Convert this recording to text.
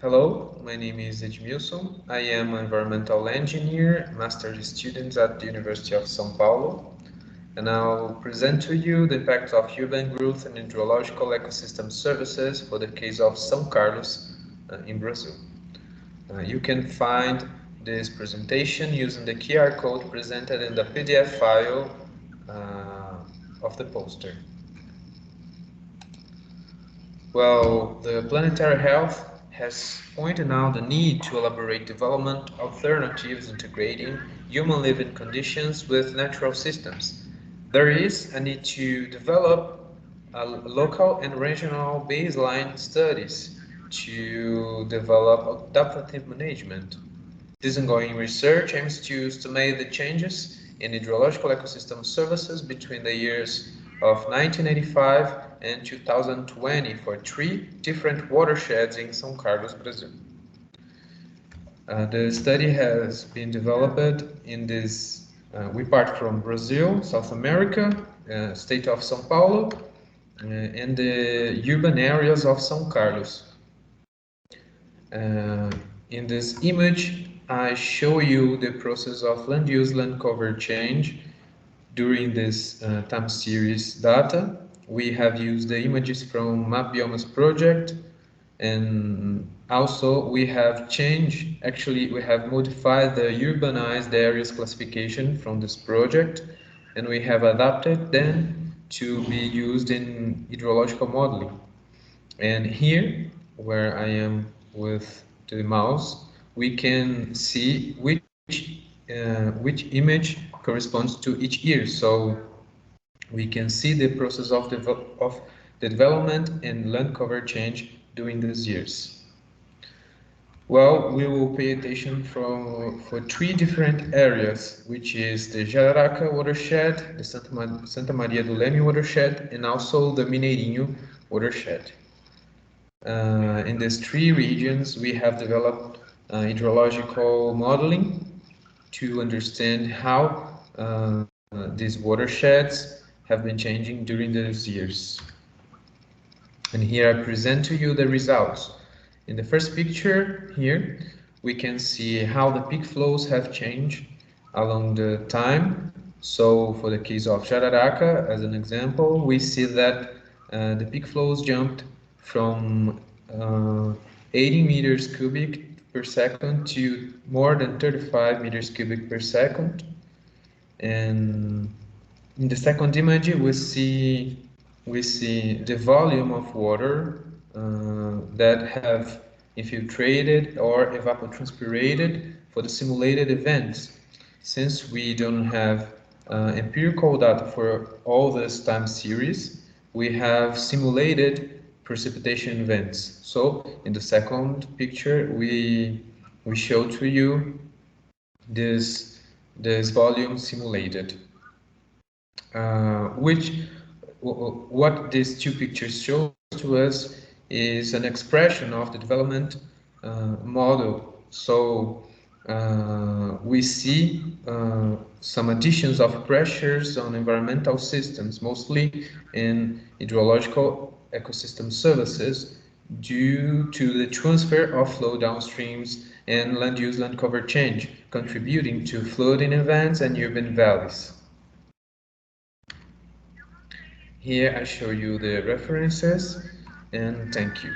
Hello, my name is Edimilson. I am an environmental engineer, master's student at the University of São Paulo, and I'll present to you the impact of urban growth and hydrological ecosystem services for the case of São Carlos in Brazil. You can find this presentation using the QR code presented in the PDF file of the poster. Well, the planetary health has pointed out the need to elaborate development alternatives integrating human living conditions with natural systems. There is a need to develop local and regional baseline studies to develop adaptive management. This ongoing research aims to estimate the changes in hydrological ecosystem services between the years of 1985 and 2020 for 3 different watersheds in São Carlos, Brazil. The study has been developed in this, we part from Brazil, South America, state of São Paulo, and the urban areas of São Carlos. In this image, I show you the process of land use land cover change during this time series data. We have used the images from Map Biomas project, and also we have changed, actually we have modified the urbanized areas classification from this project, and we have adapted them to be used in hydrological modeling. And here, where I am with the mouse, we can see which image corresponds to each year. So we can see the process of the development and land cover change during these years. Well, we will pay attention for 3 different areas, which is the Jararaca watershed, the Santa Maria do Leme watershed, and also the Mineirinho watershed. In these 3 regions, we have developed hydrological modeling to understand how these watersheds have been changing during those years. And here I present to you the results. In the first picture here, we can see how the peak flows have changed along the time. So for the case of Jararaca, as an example, we see that the peak flows jumped from 80 meters cubic per second to more than 35 meters cubic per second. And in the second image, we see the volume of water that have infiltrated or evapotranspirated for the simulated events. Since we don't have empirical data for all this time series, we have simulated precipitation events. So in the second picture, we show to you this volume simulated. What these 2 pictures show to us is an expression of the development model. So we see some additions of pressures on environmental systems, mostly in hydrological ecosystem services, due to the transfer of flow downstreams and land use land cover change, contributing to flooding events and urban valleys. Here I show you the references, and thank you.